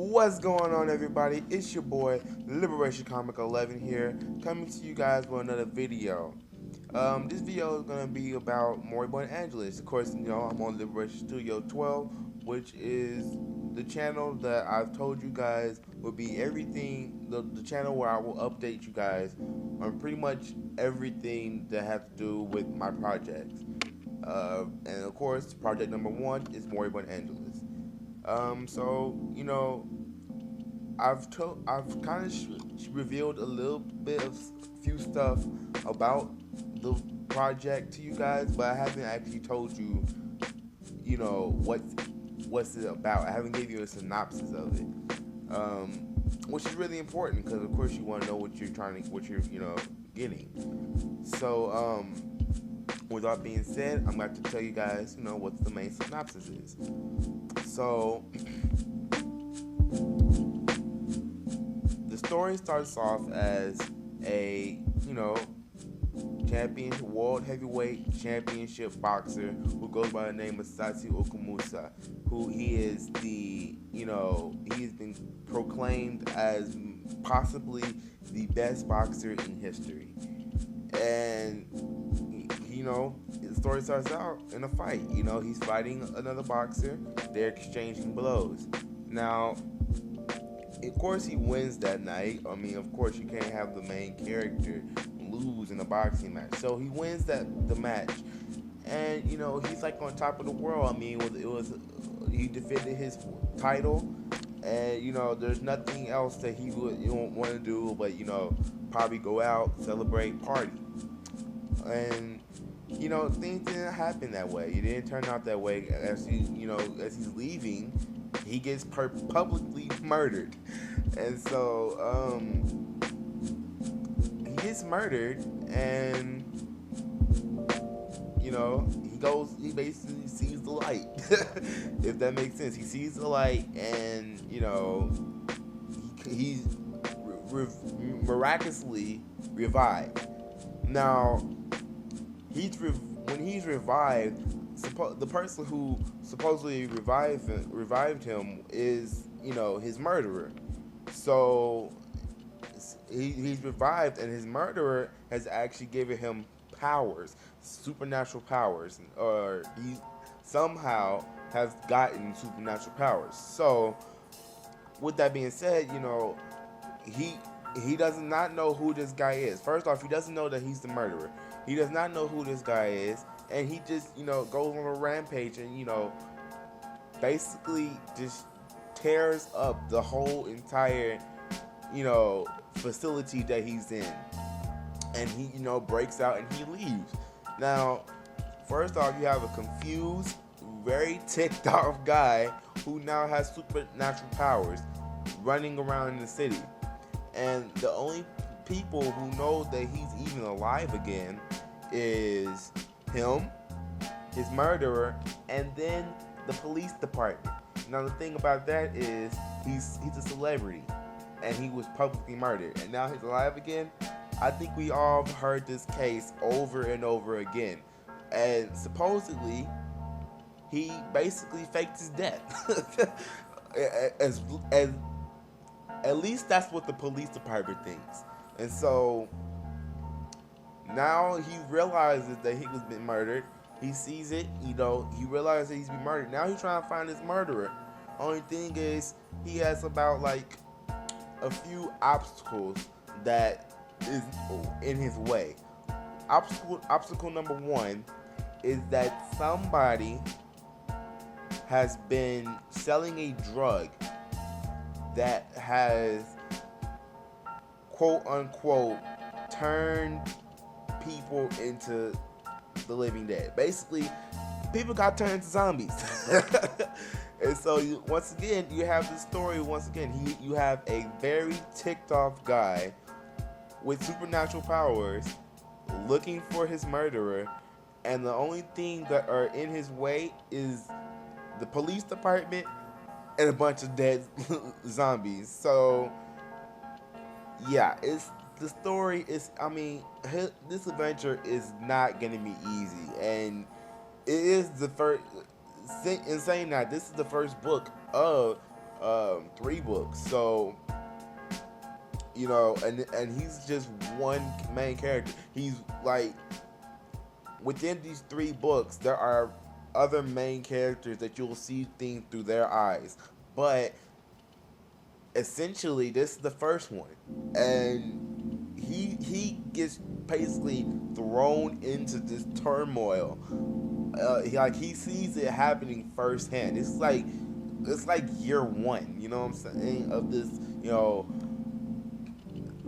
What's going on, everybody? It's your boy Liberation Comic 11 here, coming to you guys with another video. This video is gonna be about Moribund Angelus. Of course, I'm on Liberation Studio 12, which is the channel that I've told you guys will be everything. The channel where I will update you guys on pretty much everything that has to do with my projects. And of course, project number one is Moribund Angelus. I've kind of revealed a little bit of few stuff about the project to you guys, but I haven't actually told you, what's it about. I haven't gave you a synopsis of it, which is really important because of course you want to know what you're getting. So, with that being said, I'm about to tell you guys, what the main synopsis is. So, the story starts off as a, world heavyweight championship boxer who goes by the name of Satsu Okumusa, who he is he's been proclaimed as possibly the best boxer in history. And, the story starts out in a fight. He's fighting another boxer. They're exchanging blows. Now, of course, he wins that night. I mean, of course, you can't have the main character lose in a boxing match. So he wins the match, and he's like on top of the world. I mean, he defended his title, and there's nothing else that he would want to do but probably go out, celebrate, party, and things didn't happen that way. It didn't turn out that way. As he's leaving, he gets publicly murdered. And so, he gets murdered, and, he basically sees the light, if that makes sense. He sees the light, and, he's miraculously revived. Now, when he's revived, the person who supposedly revived him is, his murderer. So he's revived, and his murderer has actually given him powers, supernatural powers, or he somehow has gotten supernatural powers. So, with that being said, he does not know who this guy is. First off, he doesn't know that he's the murderer. He does not know who this guy is, and he just, goes on a rampage and, basically just tears up the whole entire, facility that he's in. And he, breaks out and he leaves. Now, first off, you have a confused, very ticked off guy who now has supernatural powers running around in the city. And the only people who know that he's even alive again is him, his murderer, and then the police department. Now the thing about that is he's a celebrity, and he was publicly murdered, and now he's alive again. I think we all heard this case over and over again, and supposedly he basically faked his death. At least that's what the police department thinks. And so now he realizes that he was been murdered. He sees it, he realizes that he's been murdered. Now he's trying to find his murderer. Only thing is, he has about like a few obstacles that is in his way. Obstacle number one is that somebody has been selling a drug that has, quote unquote, turned people into the living dead. Basically, people got turned into zombies. And so, once again, you have this story. Once again, you have a very ticked off guy with supernatural powers looking for his murderer, and the only thing that are in his way is the police department and a bunch of dead zombies. So, yeah, the story is, this adventure is not going to be easy, and it is the first, in saying that, this is the first book of 3 books. So, and he's just one main character. He's like, within these 3 books, there are other main characters that you'll see things through their eyes. But essentially, this is the first one, and he gets basically thrown into this turmoil. He sees it happening firsthand. It's like year 1. You know what I'm saying, of this,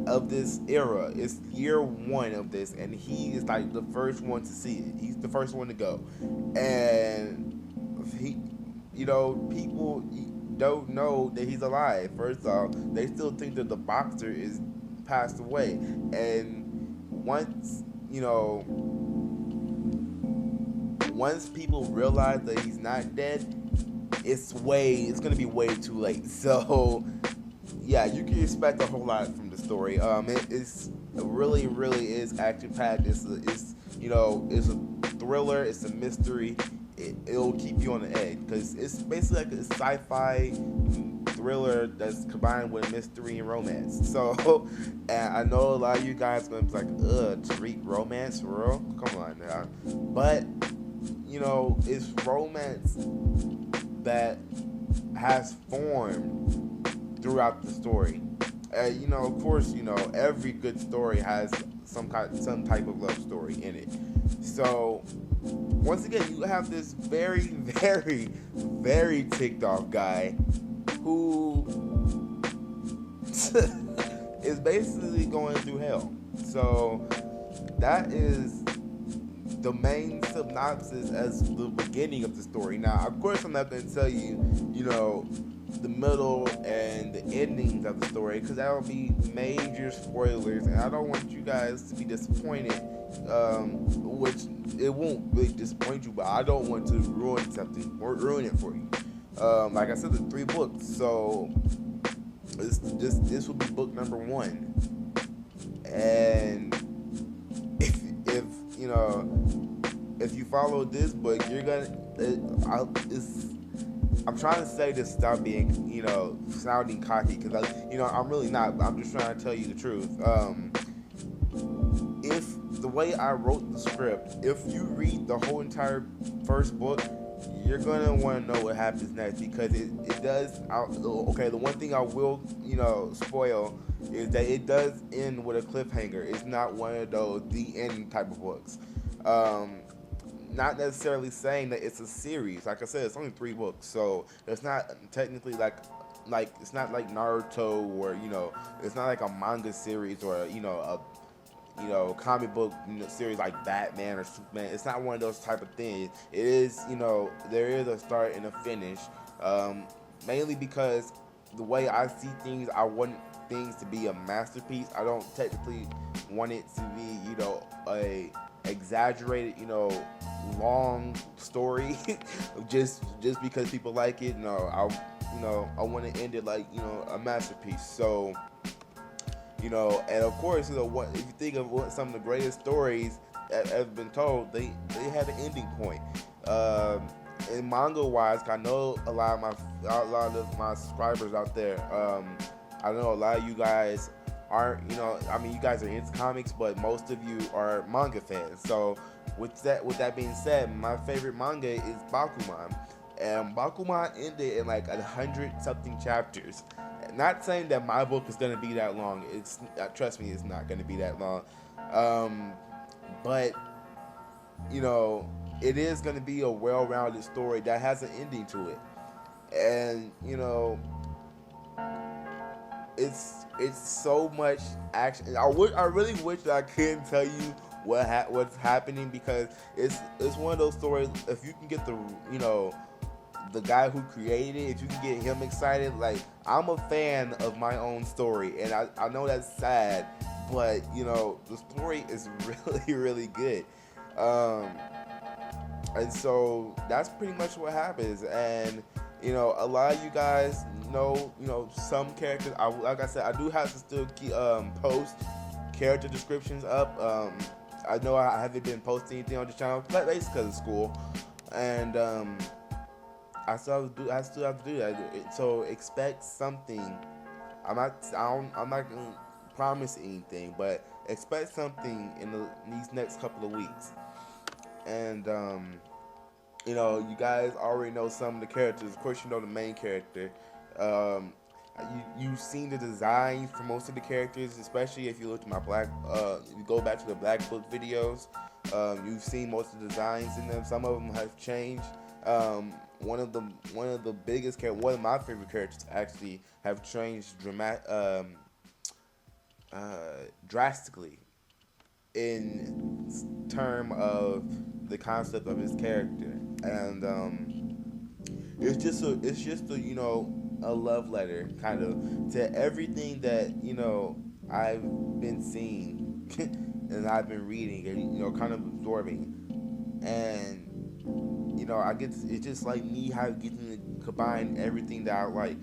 of this era. It's year 1 of this, and he is like the first one to see it. He's the first one to go, and people don't know that he's alive. First off, they still think that the boxer is passed away, and once people realize that he's not dead, it's gonna be way too late. So yeah, you can expect a whole lot from the story. It really, really is action packed. It's a thriller. It's a mystery. It'll keep you on the edge because it's basically like a sci-fi thriller that's combined with mystery and romance. So, and I know a lot of you guys are gonna be like, to read romance for real? Come on now. But it's romance that has formed throughout the story. Of course, every good story has some type of love story in it. So once again, you have this very, very, very ticked off guy who is basically going through hell. So that is the main synopsis as the beginning of the story. Now, of course, I'm not going to tell you, the middle and the endings of the story, because that will be major spoilers, and I don't want you guys to be disappointed, which it won't really disappoint you, but I don't want to ruin something or ruin it for you. Like I said, the 3 books, so this will be book number 1, and if you follow this book, you're gonna. I'm trying to say this without being, sounding cocky, because I'm really not. But I'm just trying to tell you the truth. If the way I wrote the script, if you read the whole entire first book, you're gonna want to know what happens next, because it does. Okay, the one thing I will, spoil is that it does end with a cliffhanger. It's not one of those the end type of books. Not necessarily saying that it's a series. Like I said, it's only 3 books, so it's not technically like it's not like Naruto, or it's not like a manga series, or a comic book series like Batman or Superman. It's not one of those type of things. It is, there is a start and a finish. Mainly because the way I see things, I want things to be a masterpiece. I don't technically want it to be, a exaggerated, long story just because people like it. No, I want to end it like, a masterpiece. So, and of course, what if you think of what some of the greatest stories that have been told, they had an ending point. And manga wise, I know a lot of my subscribers out there. I know a lot of you guys aren't, you guys are into comics, but most of you are manga fans. So with that being said, my favorite manga is Bakuman, and Bakuman ended in like 100-something chapters. Not saying that my book is gonna be that long. It's trust me, it's not gonna be that long. But it is gonna be a well-rounded story that has an ending to it, and it's so much action. I really wish that I couldn't tell you what's happening, because it's one of those stories. If you can get the guy who created it, if you can get him excited, like, I'm a fan of my own story, and I know that's sad, but the story is really, really good. And so that's pretty much what happens. And a lot of you guys know some characters. Like I said, I do have to still keep, post character descriptions up. I know I haven't been posting anything on the channel, basically because of school, and I still have to do that. So expect something. I'm not gonna promise anything, but expect something in these next couple of weeks. And you guys already know some of the characters. Of course, you know the main character. Um, you've seen the designs for most of the characters, especially if you look at my you go back to the Black Book videos. You've seen most of the designs in them. Some of them have changed. One of the biggest characters, one of my favorite characters actually, have changed drastically in term of the concept of his character, and it's just a a love letter kind of to everything that I've been seeing and I've been reading and kind of absorbing, and I get it's just like me how getting to combine everything that I like,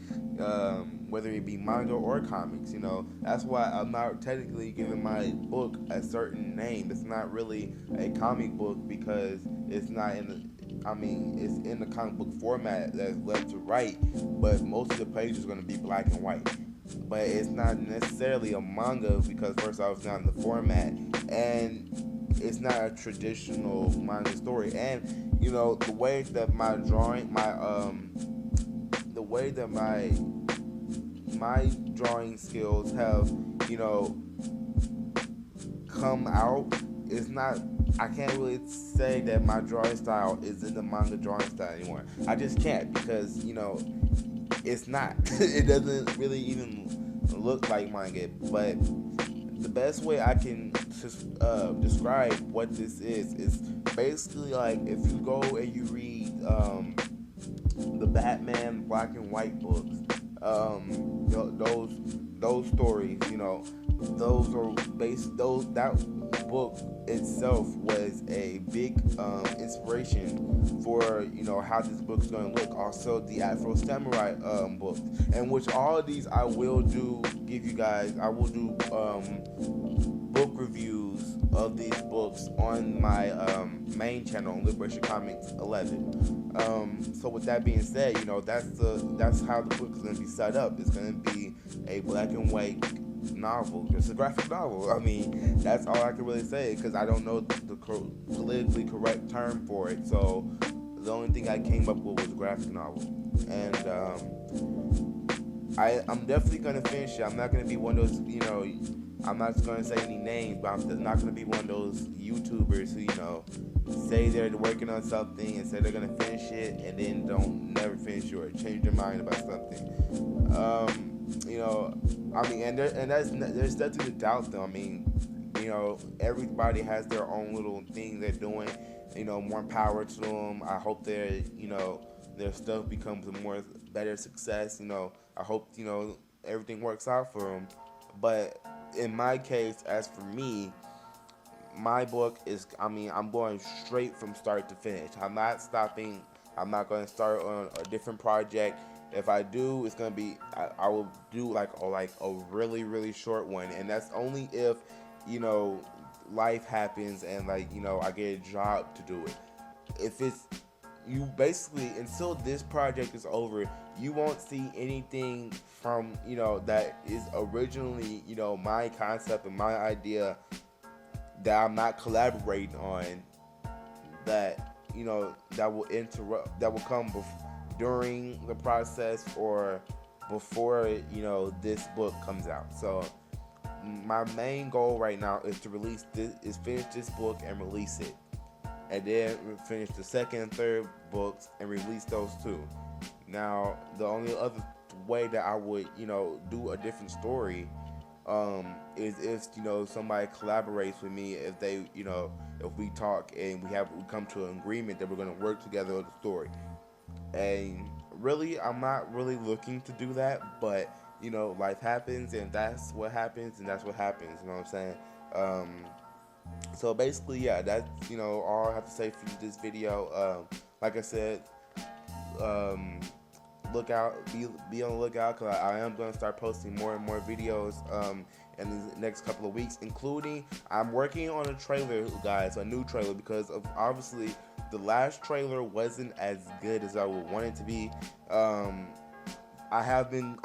whether it be manga or comics. That's why I'm not technically giving my book a certain name. It's not really a comic book because it's not in the. I mean, it's in the comic book format that's left to right, but most of the pages are going to be black and white. But it's not necessarily a manga because first off, it's not in the format, and it's not a traditional manga story. And the way that my drawing, the way that my drawing skills have, come out is not. I can't really say that my drawing style is in the manga drawing style anymore. I just can't because it's not. It doesn't really even look like manga. But the best way I can describe what this is basically like if you go and you read the Batman black and white books, those stories, those are that book itself was a big inspiration for how this book's going to look. Also, the Afro Samurai book, and which all of these I will do book reviews of these books on my main channel, Liberation Comics 11. So with that being said, that's how the book is going to be set up. It's going to be a black and white novel. It's a graphic novel. I mean, that's all I can really say because I don't know the politically correct term for it. So the only thing I came up with was a graphic novel, and I'm definitely gonna finish it. I'm not gonna be one of those, I'm not gonna say any names, but I'm not gonna be one of those YouTubers who, say they're working on something and say they're gonna finish it and then don't never finish it or change their mind about something. I mean, and there's nothing to doubt them. I mean, everybody has their own little thing they're doing. More power to them. I hope their stuff becomes a better success. I hope everything works out for them. But in my case, as for me, my book is. I mean, I'm going straight from start to finish. I'm not stopping. I'm not going to start on a different project. If I do, it's gonna be I will do like a really really short one, and that's only if life happens and I get a job to do it. If it's you basically until this project is over, you won't see anything from that is originally my concept and my idea that I'm not collaborating on. That that will come during the process or before this book comes out. So my main goal right now is to finish this book and release it, and then finish the second and third books and release those too. Now the only other way that I would do a different story is if somebody collaborates with me, if they if we talk and we come to an agreement that we're going to work together on the story. And really, I'm not really looking to do that, but life happens, and that's what happens, and that's what happens. You know what I'm saying? So basically, yeah, that's all I have to say for this video. Like I said, be on the lookout, because I am going to start posting more and more videos in the next couple of weeks, including I'm working on a trailer, guys, a new trailer, because of obviously the last trailer wasn't as good as I would want it to be. I have been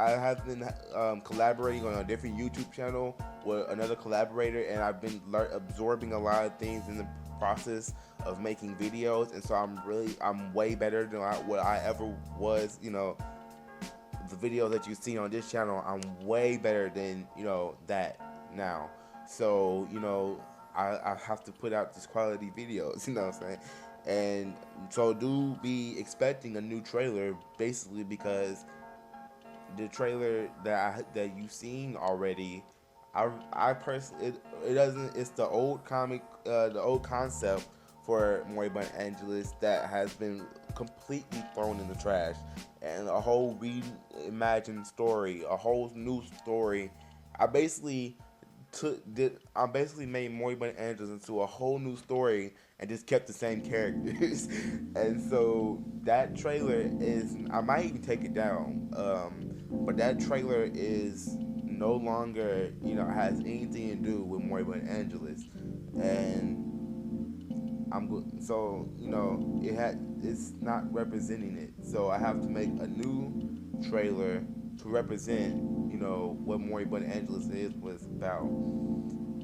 collaborating on a different YouTube channel with another collaborator, and I've been absorbing a lot of things in the process of making videos, and so I'm way better than what I ever was. You know, the video that you've seen on this channel, I'm way better than, you know, that now. So, you know, I have to put out this quality videos, you know what I'm saying? And so do be expecting a new trailer, basically, because the trailer that you've seen already, I personally, it's the old comic, the old concept for Moribund Angelus that has been completely thrown in the trash, and a whole reimagined story, a whole new story. I basically made Moribund Angelus into a whole new story and just kept the same characters. And so that trailer is, I might even take it down, but that trailer is no longer, you know, has anything to do with Moribund Angelus. And so, you know, it's not representing it. So I have to make a new trailer to represent, you know, what Moribund Angelus was about.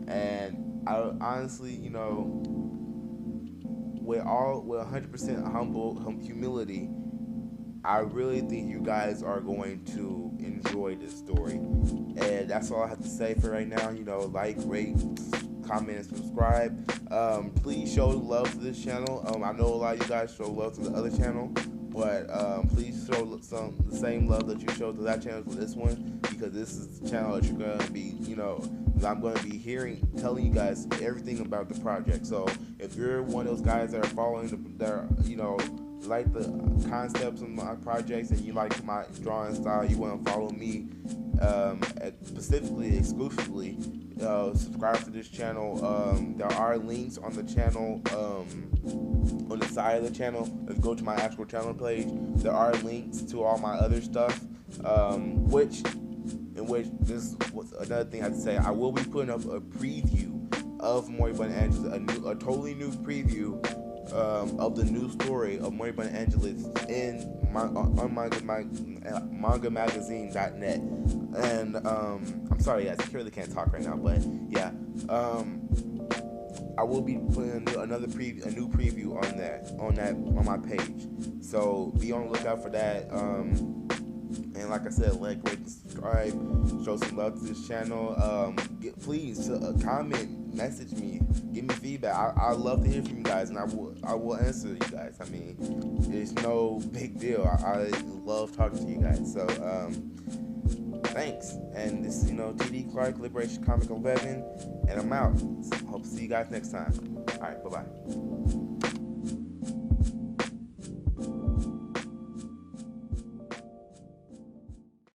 And I honestly, you know, with 100% humility, I really think you guys are going to enjoy this story. And that's all I have to say for right now. You know, like, rate, comment, and subscribe. Please show love to this channel. I know a lot of you guys show love to the other channel, but please show the same love that you showed to that channel to this one, because this is the channel that you're going to be, you know, I'm going to be telling you guys everything about the project. So if you're one of those guys that are following you know, like the concepts of my projects, and you like my drawing style, you want to follow me specifically, exclusively, subscribe to this channel. There are links on the channel, on the side of the channel. Let's go to my actual channel page. There are links to all my other stuff, which this was another thing I have to say. I will be putting up a preview of Moribund Angelus, a totally new preview of the new story of Moribund Angelus on MangaMagazine.net. And I'm sorry, guys, I really can't talk right now, but yeah, I will be putting a new preview on my page. So be on the lookout for that. And like I said, like, rate, and subscribe, show some love to this channel. Please comment, message me, give me feedback. I love to hear from you guys, and I will answer you guys. I mean, it's no big deal. I love talking to you guys. So thanks. And this is, you know, T.D.Clark, Liberation Comic 11, and I'm out. Hope to see you guys next time. All right, bye bye.